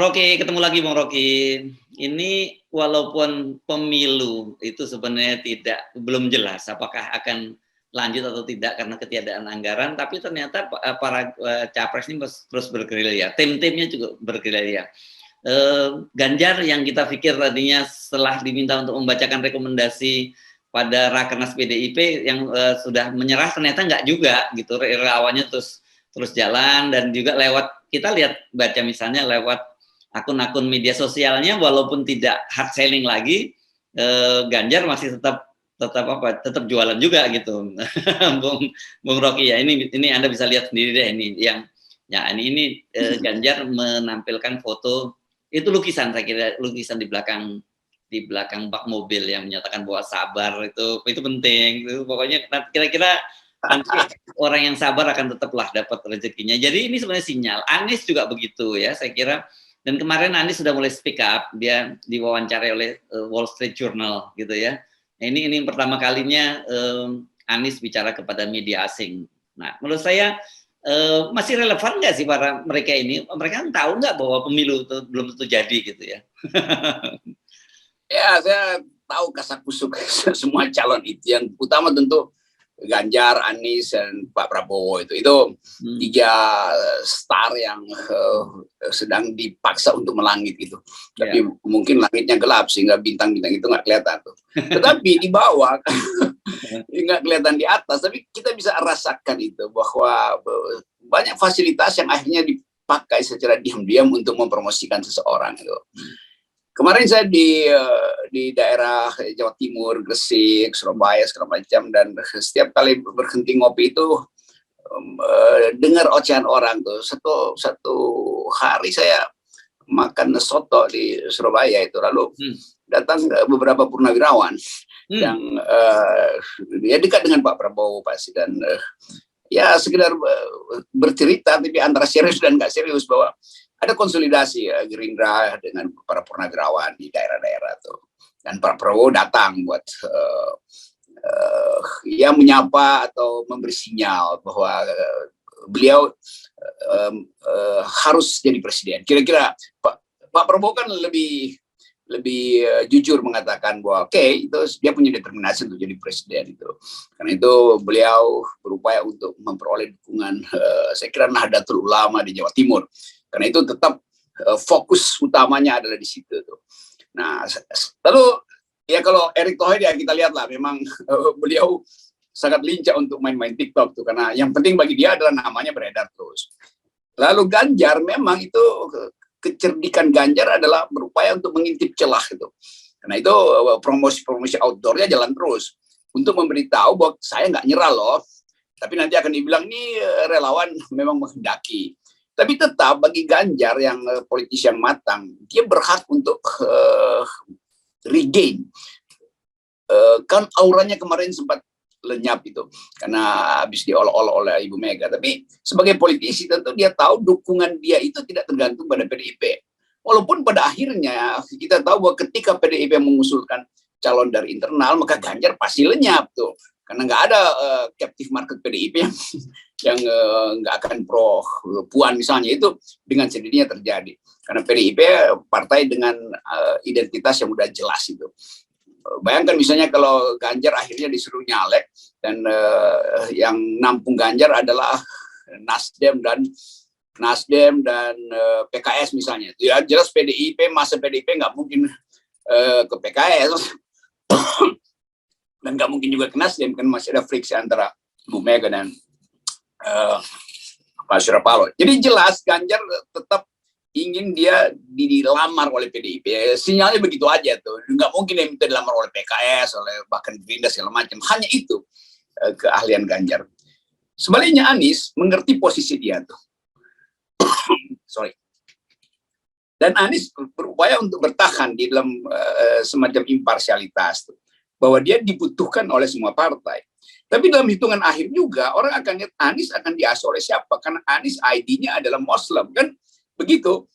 Rocky, ketemu lagi Bung Rocky. Ini walaupun pemilu itu sebenarnya belum jelas apakah akan lanjut atau tidak karena ketiadaan anggaran, tapi ternyata para capres ini terus bergerilya, tim-timnya juga bergerilya. Ganjar yang kita pikir tadinya setelah diminta untuk membacakan rekomendasi pada Rakernas PDIP yang sudah menyerah, ternyata enggak juga gitu, relawannya terus jalan. Dan juga kita lihat baca misalnya lewat akun-akun media sosialnya, walaupun tidak hard selling lagi, Ganjar masih tetap jualan juga gitu. Bung Rocky ya, ini Anda bisa lihat sendiri deh, ini yang ya ini Ganjar menampilkan foto, itu lukisan, saya kira lukisan di belakang bak mobil yang menyatakan bahwa sabar itu penting. Itu pokoknya kira-kira nanti orang yang sabar akan tetaplah dapat rezekinya. Jadi ini sebenarnya sinyal. Anies juga begitu ya, saya kira. Dan kemarin Anies sudah mulai speak up, dia diwawancarai oleh Wall Street Journal gitu ya. Nah, ini pertama kalinya Anies bicara kepada media asing. Nah, menurut saya masih relevan nggak sih para mereka ini? Mereka kan tahu nggak bahwa pemilu itu belum tentu jadi gitu ya? Ya, saya tahu kasakusuk semua calon itu. Yang utama tentu Ganjar, Anies, dan Pak Prabowo itu tiga star yang sedang dipaksa untuk melangit gitu. Tapi mungkin langitnya gelap sehingga bintang-bintang itu nggak kelihatan tuh. Tetapi di bawah nggak kelihatan di atas, tapi kita bisa rasakan itu bahwa banyak fasilitas yang akhirnya dipakai secara diam-diam untuk mempromosikan seseorang itu. Kemarin saya di daerah Jawa Timur, Gresik, Surabaya, segala macam, dan setiap kali berhenti ngopi itu dengar ocehan orang tuh. Satu hari saya makan soto di Surabaya itu, lalu datang beberapa purnawirawan yang ya dekat dengan Pak Prabowo pasti, dan ya sekedar bercerita tapi antara serius dan nggak serius bahwa ada konsolidasi ya, Gerindra dengan para purnawirawan di daerah-daerah tuh, dan Pak Prabowo datang buat ya menyapa atau memberi sinyal bahwa beliau harus jadi presiden. Kira-kira Pak Prabowo kan lebih jujur mengatakan bahwa itu dia punya determinasi untuk jadi presiden itu. Karena itu beliau berupaya untuk memperoleh dukungan saya kira Nahdlatul Ulama di Jawa Timur. Karena itu tetap fokus utamanya adalah di situ tuh. Nah, lalu ya kalau Erick Thohir ya kita lihatlah memang beliau sangat lincah untuk main-main TikTok tuh, karena yang penting bagi dia adalah namanya beredar terus. Lalu Ganjar memang itu kecerdikan Ganjar adalah berupaya untuk mengintip celah itu. Karena itu promosi outdoornya jalan terus untuk memberitahu bahwa saya nggak nyerah loh. Tapi nanti akan dibilang ini relawan memang menghendaki. Tapi tetap bagi Ganjar yang politisi yang matang, dia berhak untuk regain. Kan auranya kemarin sempat lenyap itu karena habis diolok-olok oleh Ibu Mega. Tapi sebagai politisi tentu dia tahu dukungan dia itu tidak tergantung pada PDIP. Walaupun pada akhirnya kita tahu bahwa ketika PDIP mengusulkan calon dari internal, maka Ganjar pasti lenyap tuh. Karena nggak ada captive market PDIP yang nggak akan pro Puan misalnya, itu dengan sendirinya terjadi. Karena PDIP partai dengan identitas yang udah jelas itu. Bayangkan misalnya kalau Ganjar akhirnya disuruh nyalek dan yang nampung Ganjar adalah Nasdem dan PKS misalnya. Ya jelas masa PDIP nggak mungkin ke PKS. Dan nggak mungkin juga ke Nasdem, kan masih ada friksi antara Bu Mega dan Pak Surya Paloh. Jadi jelas Ganjar tetap ingin dia dilamar oleh PDIP. Sinyalnya begitu aja tuh. Nggak mungkin dia minta dilamar oleh PKS, oleh bahkan Gerindra segala macam. Hanya itu keahlian Ganjar. Sebaliknya Anies mengerti posisi dia tuh. Dan Anies berupaya untuk bertahan di dalam semacam imparsialitas tuh, bahwa dia dibutuhkan oleh semua partai. Tapi dalam hitungan akhir juga orang akan lihat Anies akan diasuh oleh siapa, karena Anies ID-nya adalah Muslim, kan begitu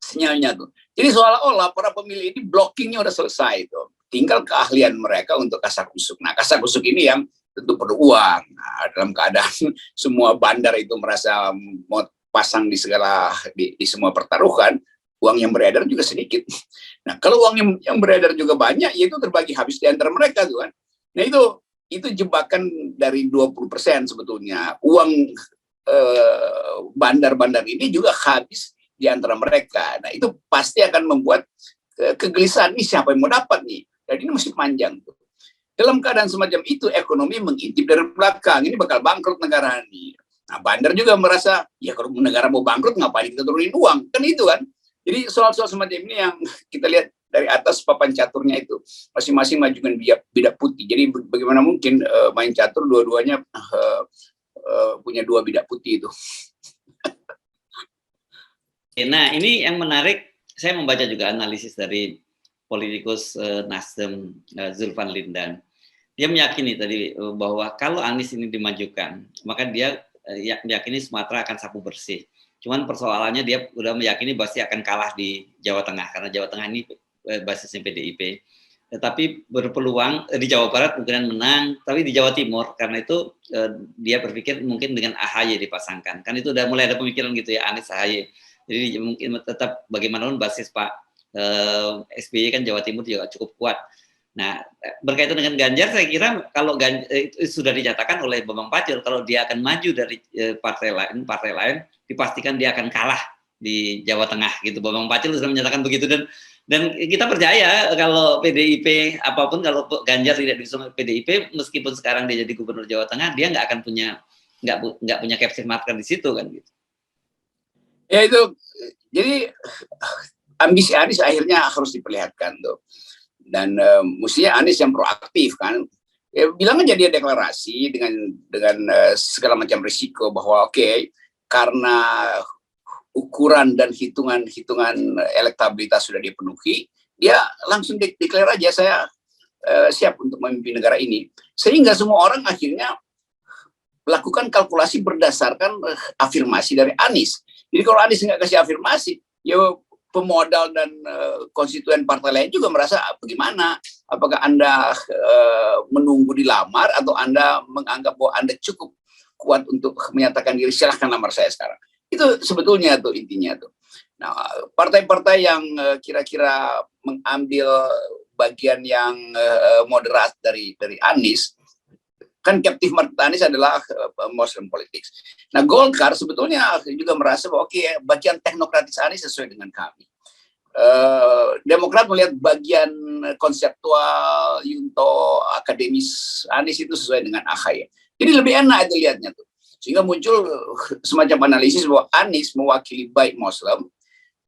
sinyalnya tuh. Jadi seolah-olah para pemilih ini blockingnya udah selesai tuh, tinggal keahlian mereka untuk kasakusuk. Nah, kasakusuk ini yang tentu perlu uang. Nah, dalam keadaan semua bandar itu merasa mau pasang di semua pertaruhan, uang yang beredar juga sedikit. Nah, kalau uang yang beredar juga banyak, ya itu terbagi habis di antara mereka tuh kan. Nah, itu jebakan dari 20% sebetulnya. Uang bandar-bandar ini juga habis di antara mereka. Nah, itu pasti akan membuat kegelisahan, nih siapa yang mau dapat nih. Jadi ini masih panjang tuh. Dalam keadaan semacam itu, ekonomi mengintip dari belakang. Ini bakal bangkrut negara ini. Nah, bandar juga merasa, ya kalau negara mau bangkrut, ngapain kita turunin uang? Kan itu kan. Jadi soal-soal semacam ini yang kita lihat dari atas papan caturnya itu. Masing-masing majukan bidak putih. Jadi bagaimana mungkin main catur dua-duanya punya dua bidak putih itu. Nah, ini yang menarik. Saya membaca juga analisis dari politikus Nasdem Zulfan Lindan. Dia meyakini tadi bahwa kalau Anies ini dimajukan, maka dia meyakini Sumatera akan sapu bersih. Cuman persoalannya dia udah meyakini pasti akan kalah di Jawa Tengah, karena Jawa Tengah ini basisnya PDIP. Tetapi berpeluang di Jawa Barat mungkin menang, tapi di Jawa Timur karena itu dia berpikir mungkin dengan AHY dipasangkan. Kan itu udah mulai ada pemikiran gitu ya, Anies AHY. Jadi mungkin tetap bagaimanapun basis Pak SBY kan Jawa Timur juga cukup kuat. Nah, berkaitan dengan Ganjar, saya kira kalau itu sudah dinyatakan oleh Bambang Pacul, kalau dia akan maju dari partai lain, dipastikan dia akan kalah di Jawa Tengah gitu. Bambang Pacul sudah menyatakan begitu, dan kita percaya kalau PDIP apapun, kalau Ganjar tidak diusung PDIP, meskipun sekarang dia jadi gubernur Jawa Tengah, dia nggak akan punya captive market di situ kan gitu. Ya itu, jadi ambisi Anies akhirnya harus diperlihatkan tuh. Dan mestinya Anies yang proaktif kan, ya bilang aja dia deklarasi dengan segala macam risiko bahwa oke, karena ukuran dan hitungan elektabilitas sudah dipenuhi, dia langsung deklar aja saya siap untuk memimpin negara ini, sehingga semua orang akhirnya melakukan kalkulasi berdasarkan afirmasi dari Anies. Jadi kalau Anies nggak kasih afirmasi, ya pemodal dan konstituen partai lain juga merasa bagaimana? Apakah Anda menunggu dilamar atau Anda menganggap bahwa Anda cukup kuat untuk menyatakan diri, silahkan lamar saya sekarang. Itu sebetulnya tuh intinya tuh. Nah, partai-partai yang kira-kira mengambil bagian yang moderat dari Anies, kan captive market Anies adalah Muslim politics. Nah, Golkar sebetulnya juga merasa bahwa oke, bagian teknokratis Anies sesuai dengan kami. Demokrat melihat bagian konseptual, Yunto, akademis Anies itu sesuai dengan AHY. Jadi lebih enak itu lihatnya tuh. Sehingga muncul semacam analisis bahwa Anies mewakili baik Muslim,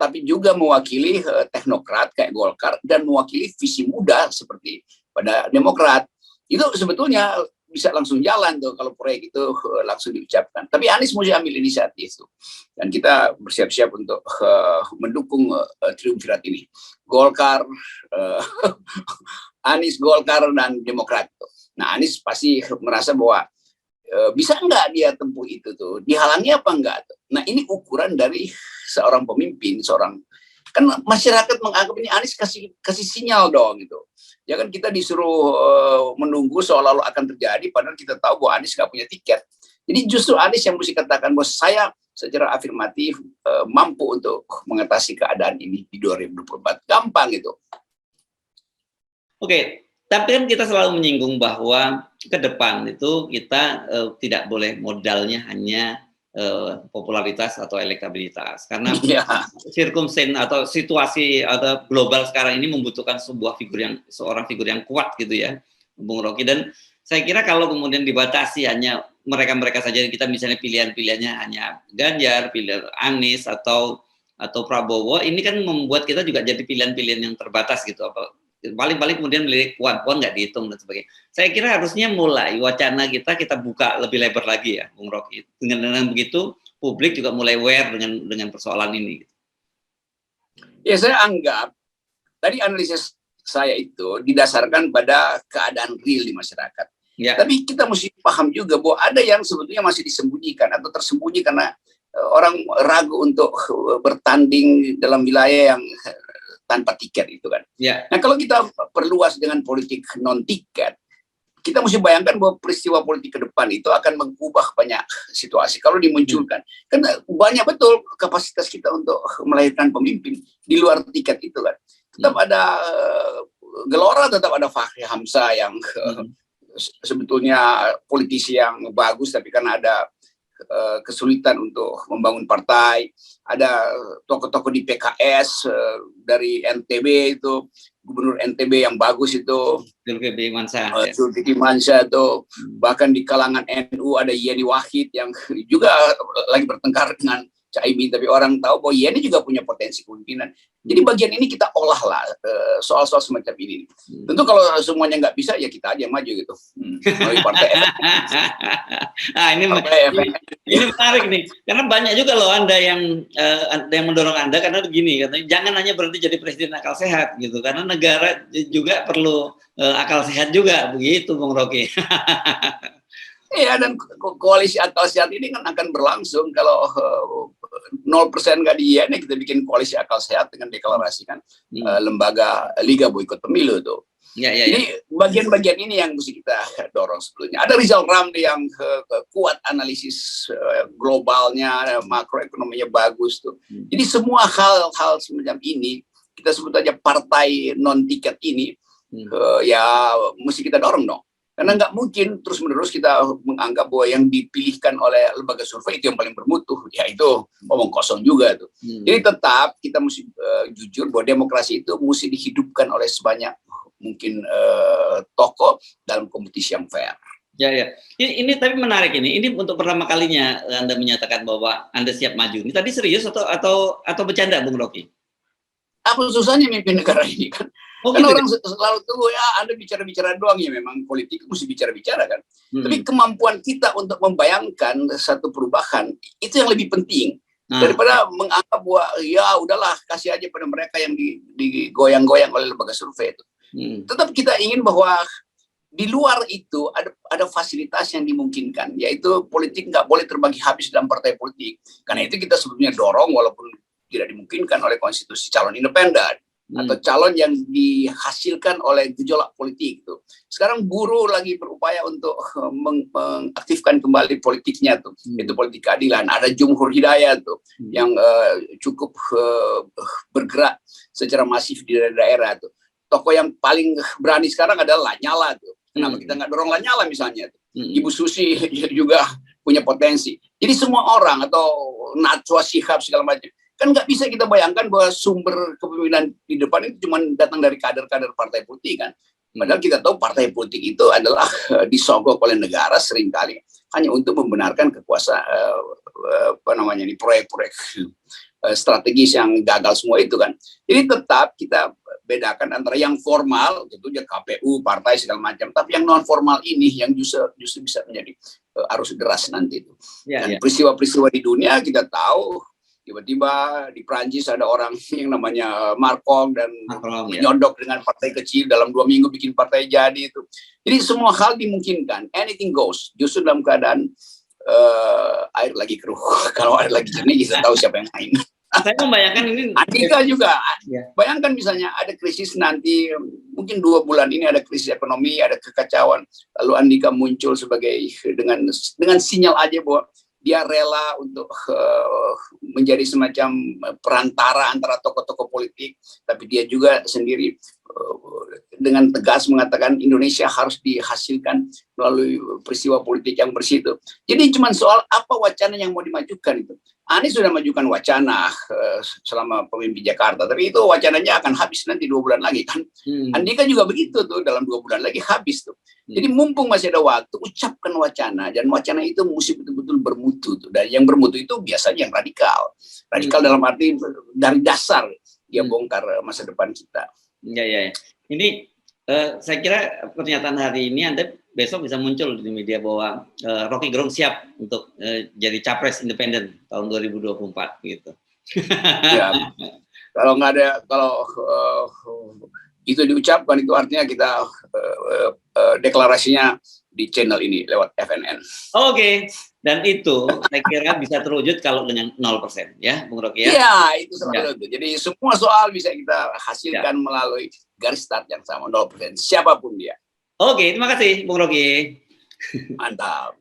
tapi juga mewakili teknokrat kayak Golkar, dan mewakili visi muda seperti pada Demokrat. Itu sebetulnya bisa langsung jalan tuh kalau proyek itu langsung diucapkan. Tapi Anies mesti ambil inisiatif tuh. Dan kita bersiap-siap untuk mendukung triumvirat ini. Golkar, Anies, Golkar, dan Demokrat. Nah, Anies pasti merasa bahwa bisa enggak dia tempuh itu tuh? Dihalangi apa enggak tuh? Nah, ini ukuran dari seorang pemimpin, kan masyarakat menganggap ini Anies kasih sinyal dong gitu. Ya kan kita disuruh menunggu seolah-olah akan terjadi, padahal kita tahu bahwa Anies nggak punya tiket. Jadi justru Anies yang mesti katakan bahwa saya secara afirmatif mampu untuk mengatasi keadaan ini di 2024. Gampang itu. Oke, tapi kan kita selalu menyinggung bahwa ke depan itu kita tidak boleh modalnya hanya popularitas atau elektabilitas, karena circumstance atau situasi atau global sekarang ini membutuhkan seorang figur yang kuat gitu ya, Bung Rocky. Dan saya kira kalau kemudian dibatasi hanya mereka saja, kita misalnya pilihan-pilihannya hanya Ganjar, pilihan Anies atau Prabowo, ini kan membuat kita juga jadi pilihan-pilihan yang terbatas gitu. Paling kemudian melirik puan nggak dihitung dan sebagainya. Saya kira harusnya mulai wacana kita buka lebih lebar lagi ya, Bung Rocky. Dengan begitu publik juga mulai aware dengan persoalan ini. Ya, saya anggap tadi analisis saya itu didasarkan pada keadaan real di masyarakat. Ya. Tapi kita mesti paham juga bahwa ada yang sebetulnya masih disembunyikan atau tersembunyi karena orang ragu untuk bertanding dalam wilayah yang tanpa tiket itu kan. Ya. Nah, kalau kita perluas dengan politik non tiket, kita mesti bayangkan bahwa peristiwa politik ke depan itu akan mengubah banyak situasi kalau dimunculkan. Karena banyak betul kapasitas kita untuk melahirkan pemimpin di luar tiket itu kan. Tetap ada Gelora, tetap ada Fachri Hamzah yang sebetulnya politisi yang bagus, tapi karena ada kesulitan untuk membangun partai. Ada tokoh-tokoh di PKS dari NTB itu, gubernur NTB yang bagus itu, Zulkifli Mansyah, Zulkifli Mansyah itu, bahkan di kalangan NU ada Yeni Wahid yang juga lagi bertengkar dengan Caimin, tapi orang tahu bahwa Yeni juga punya potensi kepemimpinan. Jadi bagian ini kita olah lah soal-soal semacam ini. Tentu kalau semuanya nggak bisa ya kita aja maju gitu. Melalui partai ini menarik nih, karena banyak juga loh Anda yang mendorong Anda karena begini, katanya jangan hanya berhenti jadi presiden akal sehat gitu, karena negara juga perlu akal sehat juga, begitu Bung Rocky. Iya, dan koalisi akal sehat ini kan akan berlangsung kalau 0% nggak diiyain, kita bikin koalisi akal sehat dengan deklarasikan lembaga Liga Boikot Pemilu tuh. Jadi bagian-bagian ini yang mesti kita dorong sebetulnya. Ada Rizal Ramli yang kuat analisis globalnya, makroekonominya bagus tuh. Jadi semua hal-hal semacam ini, kita sebut aja partai non-tiket ini, ya mesti kita dorong dong. Karena nggak mungkin terus-menerus kita menganggap bahwa yang dipilihkan oleh lembaga survei itu yang paling bermutu. Ya itu omong kosong juga tuh. Jadi tetap kita mesti jujur bahwa demokrasi itu mesti dihidupkan oleh sebanyak mungkin tokoh dalam kompetisi yang fair. Ya. Ini tapi menarik ini. Ini untuk pertama kalinya Anda menyatakan bahwa Anda siap maju. Ini tadi serius atau bercanda, Bung Rocky? Apa susahnya mimpin negara ini kan? Karena orang selalu tunggu ya Anda bicara-bicara doang, ya memang politik mesti bicara-bicara kan. Tapi kemampuan kita untuk membayangkan satu perubahan itu yang lebih penting daripada menganggap bahwa ya udahlah kasih aja pada mereka yang digoyang-goyang oleh lembaga survei itu. Tetap kita ingin bahwa di luar itu ada fasilitas yang dimungkinkan, yaitu politik nggak boleh terbagi habis dalam partai politik. Karena itu kita sebetulnya dorong walaupun tidak dimungkinkan oleh konstitusi calon independen atau calon yang dihasilkan oleh gejolak politik itu. Sekarang buruh lagi berupaya untuk mengaktifkan kembali politiknya tuh, itu politik keadilan. Ada Jumhur Hidayat tuh yang cukup bergerak secara masif di daerah tuh. Tokoh yang paling berani sekarang adalah Lanyala tuh. Kenapa kita nggak dorong Lanyala misalnya tuh? Ibu Susi juga punya potensi. Jadi semua orang atau Najwa Shihab segala macam. Kan nggak bisa kita bayangkan bahwa sumber kepemimpinan di depan itu cuma datang dari kader-kader partai politik kan. Padahal kita tahu partai politik itu adalah disogok oleh negara seringkali hanya untuk membenarkan kekuasaan proyek-proyek strategis yang gagal semua itu kan. Jadi tetap kita bedakan antara yang formal, tentunya KPU, partai segala macam, tapi yang non formal ini yang justru bisa menjadi arus deras nanti itu. Dan peristiwa-peristiwa di dunia kita tahu. Tiba-tiba di Prancis ada orang yang namanya Macron dan menyodok dengan partai kecil dalam 2 minggu bikin partai jadi itu. Jadi semua hal dimungkinkan, anything goes. Justru dalam keadaan air lagi keruh, kalau air lagi jernih kita tahu siapa yang main. Saya membayangkan ini. Andika juga, bayangkan misalnya ada krisis nanti, mungkin 2 bulan ini ada krisis ekonomi, ada kekacauan, lalu Andika muncul sebagai dengan sinyal aja bahwa dia rela untuk menjadi semacam perantara antara tokoh-tokoh politik, tapi dia juga sendiri dengan tegas mengatakan Indonesia harus dihasilkan melalui peristiwa politik yang bersih itu. Jadi cuma soal apa wacana yang mau dimajukan itu. Anies sudah majukan wacana selama pemimpin Jakarta, tapi itu wacananya akan habis nanti 2 bulan lagi kan. Andika juga begitu tuh, dalam 2 bulan lagi habis tuh. Jadi mumpung masih ada waktu, ucapkan wacana, dan wacana itu mesti betul-betul bermutu tuh. Dan yang bermutu itu biasanya yang radikal. Radikal dalam arti dari dasar dia bongkar masa depan kita. Ya. Ini saya kira pernyataan hari ini Anda besok bisa muncul di media bahwa Rocky Gerung siap untuk jadi capres independen tahun 2024 gitu. Ya, kalau nggak ada, kalau itu diucapkan itu artinya kita deklarasinya di channel ini lewat FNN. Oke. Dan itu saya kira bisa terwujud kalau dengan 0% ya, Bung Rocky ya. Iya, itu selalu itu. Jadi semua soal bisa kita hasilkan melalui garis start yang sama, 0%. Siapapun dia. Oke, terima kasih Bung Rocky. Mantap.